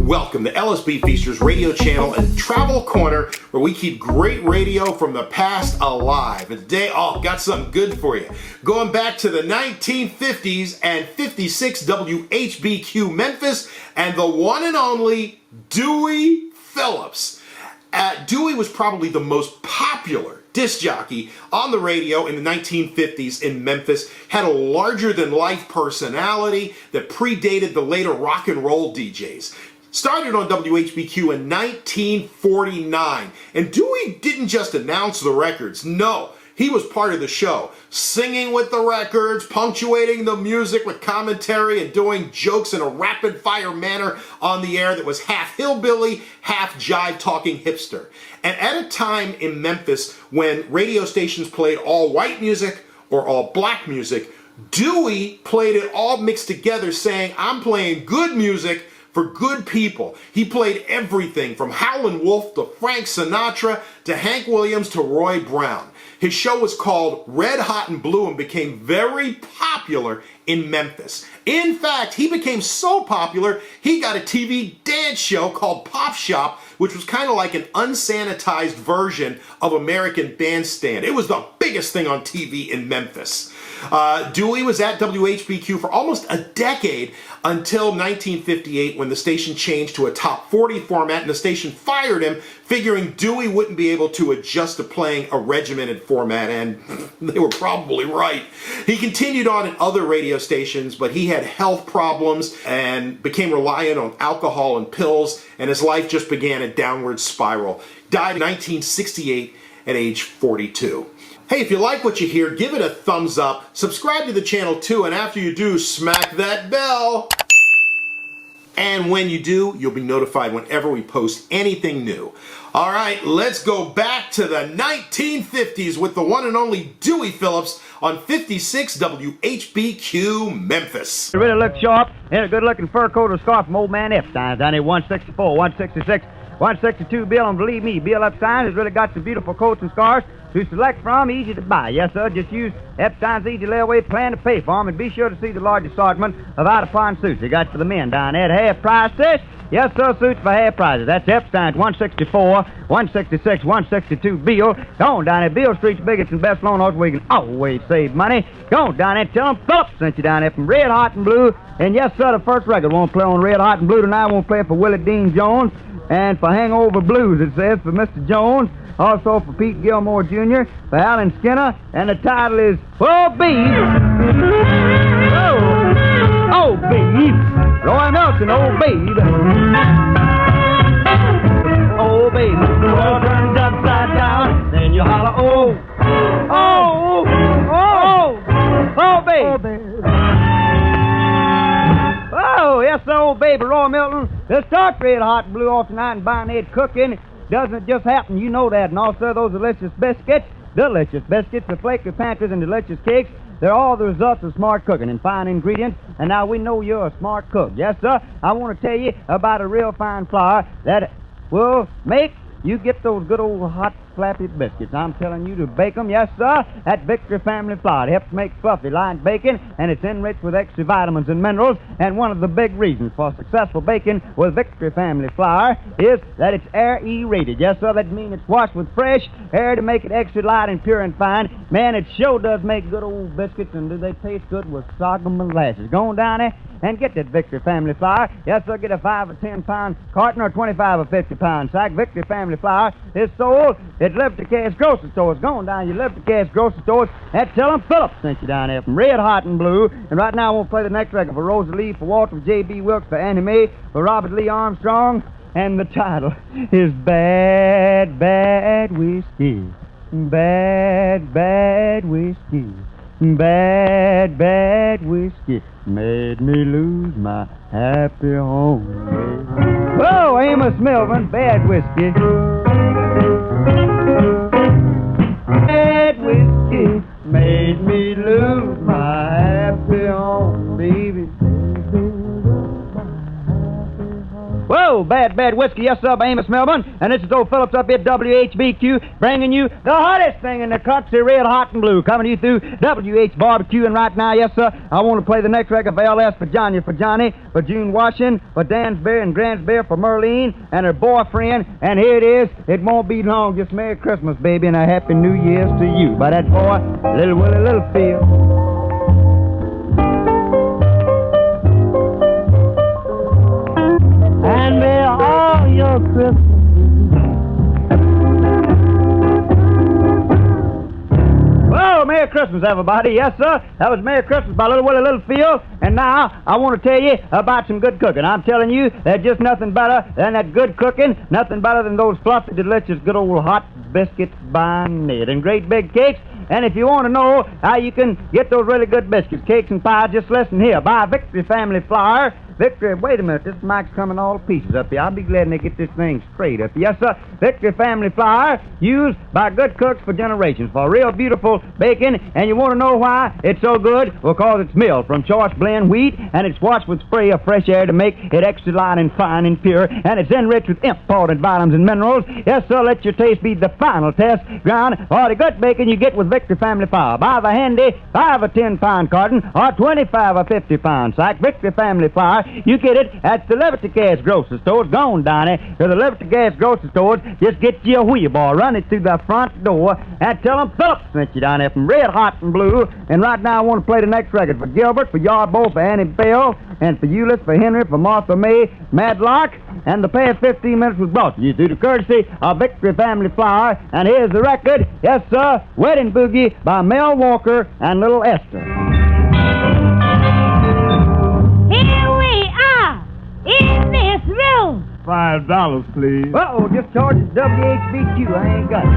Welcome to LSB Feasters Radio Channel and Travel Corner, where we keep great radio from the past alive. And today, got something good for you. Going back to the 1950s and 56 WHBQ Memphis and the one and only Dewey Phillips. Dewey was probably the most popular disc jockey on the radio in the 1950s in Memphis, had a larger-than-life personality that predated the later rock and roll DJs. Started on WHBQ in 1949, and Dewey didn't just announce the records. No, he was part of the show, singing with the records, punctuating the music with commentary, and doing jokes in a rapid-fire manner on the air that was half hillbilly, half jive-talking hipster. And at a time in Memphis when radio stations played all white music or all black music, Dewey played it all mixed together, saying, "I'm playing good music for good people." He played everything from Howlin Wolf to Frank SInatra to Hank Williams to Roy Brown. His show was called Red, Hot, and Blue and became very popular in Memphis. In fact, he became so popular, he got a TV dance show called Pop Shop, which was kind of like an unsanitized version of American Bandstand. It was the biggest thing on TV in Memphis. Dewey was at WHBQ for almost a decade until 1958 when the station changed to a top 40 format and the station fired him, figuring Dewey wouldn't be able to adjust to playing a regimented format, and they were probably right. He continued on at other radio stations, but he had health problems and became reliant on alcohol and pills, and his life just began a downward spiral. Died in 1968 at age 42. Hey, if you like what you hear, give it a thumbs up, subscribe to the channel too, and after you do, smack that bell. And when you do, you'll be notified whenever we post anything new. All right, let's go back to the 1950s with the one and only Dewey Phillips on 56 WHBQ Memphis. He really looks sharp in a good-looking fur coat or scarf from old man Epstein down here, 164, 166, 162 Bill, and believe me, Bill Epstein has really got some beautiful coats and scarves to select from, easy to buy. Yes, sir, just use Epstein's easy layaway plan to pay for them, and be sure to see the large assortment of out-of-pawn suits they got for the men down there at half prices. Yes, sir, suits for half prices. That's Epstein's 164, 166, 162 Bill. Go on down there. Bill Street's biggest and best loan office where you can always save money. Go on down there and tell them Phillips sent you down there from Red, Hot, and Blue. And yes, sir, the first record won't play on Red, Hot, and Blue tonight. Won't play for Willie Dean Jones. And for Hangover Blues, it says, for Mr. Jones. Also for Pete Gilmore Jr., for Alan Skinner, and the title is Oh Babe. Oh Babe. Roy Nelson, Oh Babe. Oh Babe. The world turns upside down, then you holler, oh. Oh. Oh. Oh Babe. Oh Babe. Oh, yes, sir, Oh Babe, Roy Milton. Let's start Red, Hot, and Blue off tonight and Barnett cooking. Doesn't just happen, you know that. And also those delicious biscuits, the flaky pantries and delicious cakes, they're all the results of smart cooking and fine ingredients. And now we know you're a smart cook. Yes, sir, I want to tell you about a real fine flour that will make you get those good old hot, flappy biscuits. I'm telling you to bake them, yes, sir, at Victory Family Flour. It helps make fluffy, light bacon, and it's enriched with extra vitamins and minerals. And one of the big reasons for successful baking with Victory Family Flour is that it's air-E rated. Yes, sir, that means it's washed with fresh air to make it extra light and pure and fine. Man, it sure does make good old biscuits, and do they taste good with sorghum molasses. Go on down there and get that Victory Family Flour. Yes, sir, get a 5 or 10 pound carton or 25 or 50 pound sack. Victory Family Flour is sold at Liberty Cash grocery stores. Go on down to your Liberty Cash grocery stores and tell them Phillips sent you down there from Red, Hot, and Blue. And right now we'll play the next record for Rosalie, for Walter, for J.B. Wilkes, for Annie Mae, for Robert Lee Armstrong. And the title is Bad, Bad Whiskey. Bad, bad whiskey. Bad, bad whiskey made me lose my happy home. Oh, Amos Melvin, Bad Whiskey. Bad whiskey made me lose my happy home, baby. Whoa, bad That Bad Whiskey, yes, sir, by Amos Melbourne. And this is old Phillips up here at WHBQ, bringing you the hottest thing in the country, red, hot, and blue. Coming to you through WHBQ. And right now, yes, sir, I want to play the next record for LS, for Johnny, for Johnny, for June Washington, for Dansbury and Gransbury, for Merlene and her boyfriend. And here it is. It won't be long. Just Merry Christmas, baby, and a Happy New Year's to you. By that boy, Little Willie Littlefield. And may all your Christmas. Well, Merry Christmas, everybody. Yes, sir. That was Merry Christmas by Little Willie Littlefield. And now, I want to tell you about some good cooking. I'm telling you, there's just nothing better than that good cooking, nothing better than those fluffy, delicious, good old hot biscuits by Ned. And great big cakes. And if you want to know how you can get those really good biscuits, cakes, and pies, just listen here. Buy Victory Family Flour. Victory, wait a minute, this mic's coming all to pieces up here. I'll be glad to get this thing straight up. Yes, sir, Victory Family Flour, used by good cooks for generations, for real beautiful bacon. And you want to know why it's so good? Because it's milled from choice blend wheat, and it's washed with spray of fresh air to make it extra light and fine and pure. And it's enriched with important vitamins and minerals. Yes, sir, let your taste be the final test ground for the good bacon you get with Victory Family Flour. Buy the handy 5 or 10 pound carton or 25 or 50 pound sack. Victory Family Flour. You get it at the Liberty Gas grocery stores. Go on, Donnie, to the Liberty Gas grocery stores. Just get you a wheelbarrow, run it through the front door, and tell them Phillips sent you down there from Red, Hot, and Blue. And right now I want to play the next record for Gilbert, for Yarbo, for Annie Bell, and for Euless, for Henry, for Martha May, Madlock. And the past 15 minutes was brought to you through the courtesy of Victory Family Flour. And here's the record, yes, sir, Wedding Boogie by Mel Walker and Little Esther. In this room. $5, please. Uh-oh, just charge it WHBQ. I ain't got it.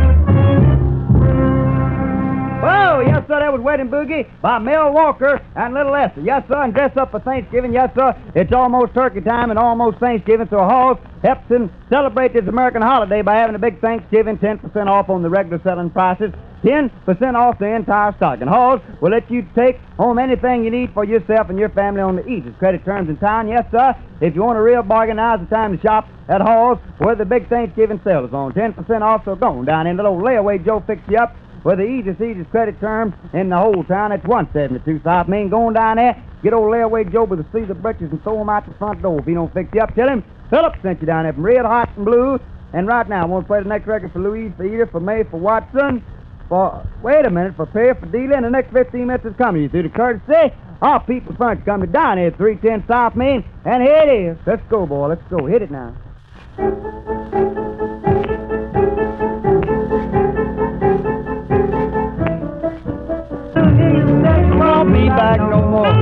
Oh, yes, sir, that was Wedding Boogie by Mel Walker and Little Esther. Yes, sir, and dress up for Thanksgiving. Yes, sir, it's almost turkey time and almost Thanksgiving, so Halls helps them celebrate this American holiday by having a big Thanksgiving, 10% off on the regular selling prices, 10% off the entire stock. And Halls will let you take home anything you need for yourself and your family on the easiest credit terms in town. Yes, sir, if you want a real bargain, now's the time to shop at Halls, where the big Thanksgiving sale is on. 10% off, so go on down in. Little layaway Joe fix you up with the easiest credit term in the whole town. It's 172 South Main. Go on down there, get old layaway Joe with the Caesar britches and throw him out the front door. If he don't fix you up, tell him Phillips sent you down there from Red, Hot, and Blue. And right now, I want to play the next record for Louise, for Edith, for May, for Watson, for, wait a minute, for Perry, for Dealer. And the next 15 minutes is coming to you through the courtesy of People's Furniture, coming down here at 310 South Main. And here it is. Let's go, boy. Let's go. Hit it now. Won't be back no more.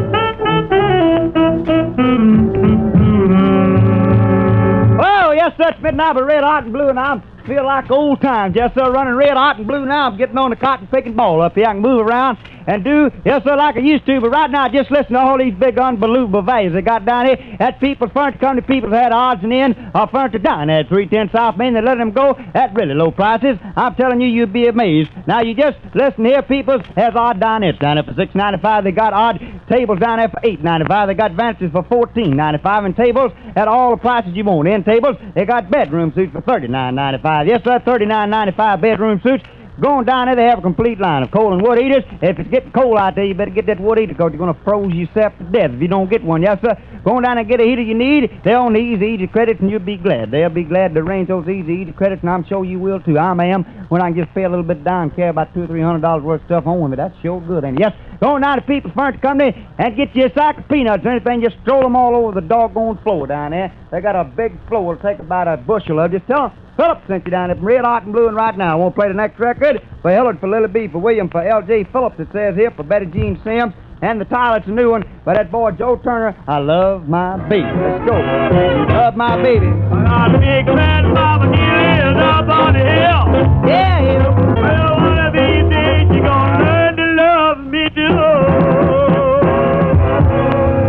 Oh, yes, sir, it's midnight, but Red, Hot, and Blue, and I feel like old times. Yes, sir, running Red, Hot, and Blue now. I'm getting on the cotton picking ball up here. I can move around and do, yes, sir, like I used to, but right now, just listen to all these big unbelievable values they got down here at People's Furniture Company. People had odds and ends of furniture down there at 310 South Main. They let them go at really low prices. I'm telling you, you'd be amazed. Now, you just listen here. People's has odd dinettes down there for $6.95. They got odd tables down there for $8.95. They got vanities for $14.95, and tables at all the prices you want. End tables, they got bedroom suits for $39.95. Yes, sir, $39.95 bedroom suits. Going down there, they have a complete line of coal and wood heaters. If it's getting cold out there, you better get that wood heater because you're going to froze yourself to death if you don't get one. Yes, sir. Going down and get a heater you need. They're on the easy credits, and you'll be glad. They'll be glad to arrange those easy credits, and I'm sure you will, too. I am when I can just pay a little bit down, carry about $200 or $300 worth of stuff on with me. That's sure good, ain't it? Yes, going down to People's Furniture Company and get you a sack of peanuts or anything. Just stroll them all over the doggone floor down there. They got a big floor. It'll take about a bushel of. Just tell them Phillips sent you down there from Red, Hot, and Blue. And right now, I want to play the next record for Hillard, for Lily B, for William, for L.J. Phillips, it says here, for Betty Jean Sims. And the title, it's a new one by that boy Joe Turner, I Love My Baby. Let's go. Love My Baby. I got a big man, Mama, he lives up on the hill. Yeah, hill. Well, one of these days you're gonna learn to love me too.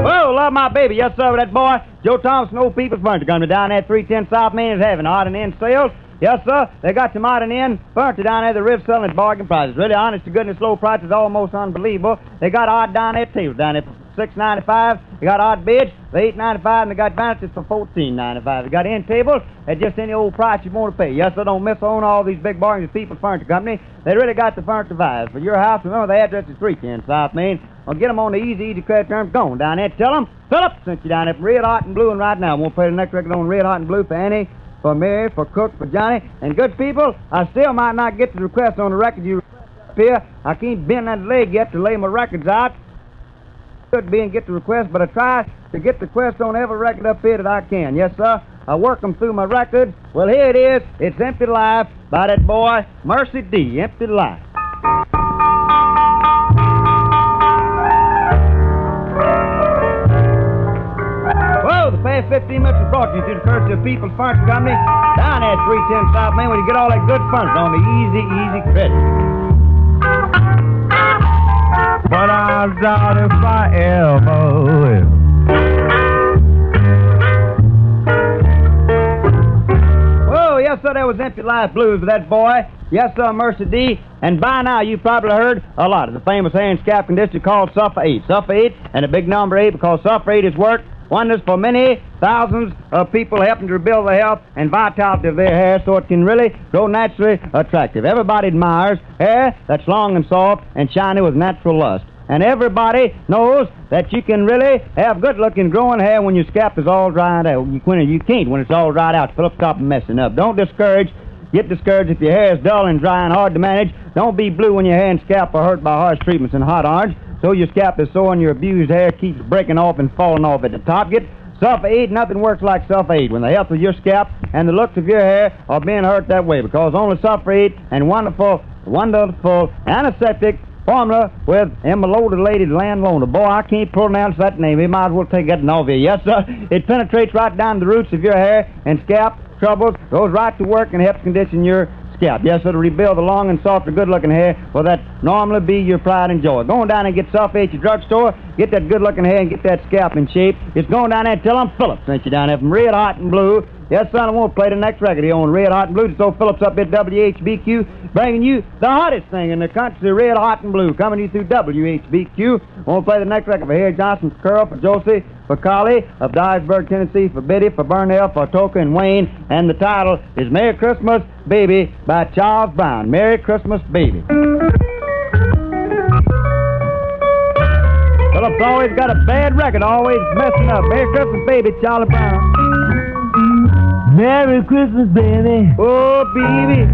Well, Love My Baby. Yes, sir, that boy Joe Thompson, Old People's Furniture Company down there at 310 South Main is having odd and end sales. Yes, sir. They got some odd and end furniture down there. The ribs selling at bargain prices. Really, honest to goodness, low prices, almost unbelievable. They got odd down there tables down there for $6.95. You got odd bids for $8.95, and they got balances for $14.95. You got end tables at just any old price you want to pay. Yes, sir, don't miss on all these big bargains at People's Furniture Company. They really got the furniture vibes. For your house, remember the address is 310 South Main. Well, get them on the easy credit terms. Go on down there. Tell them Phillips sent you down there from Red Hot and Blue, and right now we'll play the next record on Red Hot and Blue for Annie, for Mary, for Cook, for Johnny. And good people, I still might not get the request on the record you up here. I can't bend that leg yet to lay my records out. Could be and get the request, but I try to get the request on every record up here that I can. Yes, sir. I work them through my records. Well, here it is. It's Empty Life by that boy, Mercy D. Empty Life. Well, the past 15 minutes is brought to you through the courtesy of People's Furniture Company down at 310 South Main, where you get all that good furniture on the easy credit. But I doubt if I ever will. Well, yes, sir, that was Empty Life Blues with that boy. Yes, sir, Mercy D. And by now, you've probably heard a lot of the famous hair and scalp conditioner called Sulfur 8. Sulfur 8 and a big number 8 because Sulfur 8 has worked wonders for many thousands of people, helping to rebuild the health and vitality of their hair so it can really grow naturally attractive. Everybody admires hair that's long and soft and shiny with natural lust. And everybody knows that you can really have good-looking growing hair when your scalp is all dried out. You can't when it's all dried out. Fill up top and messing up. Don't get discouraged if your hair is dull and dry and hard to manage. Don't be blue when your hair and scalp are hurt by harsh treatments and hot irons. So your scalp is sore and your abused hair keeps breaking off and falling off at the top. Get Sulfur 8. Nothing works like Sulfur 8 when the health of your scalp and the looks of your hair are being hurt that way, because only Sulfur 8 and wonderful antiseptic formula with emulolated landlona. Boy, I can't pronounce that name. We might as well take that off here. Yes, sir. It penetrates right down the roots of your hair and scalp troubles, goes right to work and helps condition your scalp. Yes, sir, to rebuild the long and soft, good-looking hair, well, that normally be your pride and joy. Going down and get Sulfur 8 at your drugstore, get that good-looking hair and get that scalp in shape. It's going down there and tell them Phillips sent you down there from Red Hot and Blue. Yes, son, I won't play the next record here on Red Hot and Blue. It's old Phillips up at WHBQ, bringing you the hottest thing in the country, Red Hot and Blue, coming to you through WHBQ. Won't play the next record for Harry Johnson, for Curl, for Josie, for Collie of Dyersburg, Tennessee, for Biddy, for Burnell, for Toka and Wayne. And the title is Merry Christmas, Baby by Charles Brown. Merry Christmas, Baby. Phillips always got a bad record, always messing up. Merry Christmas, Baby, Charlie Brown. Merry Christmas, baby. Oh, baby.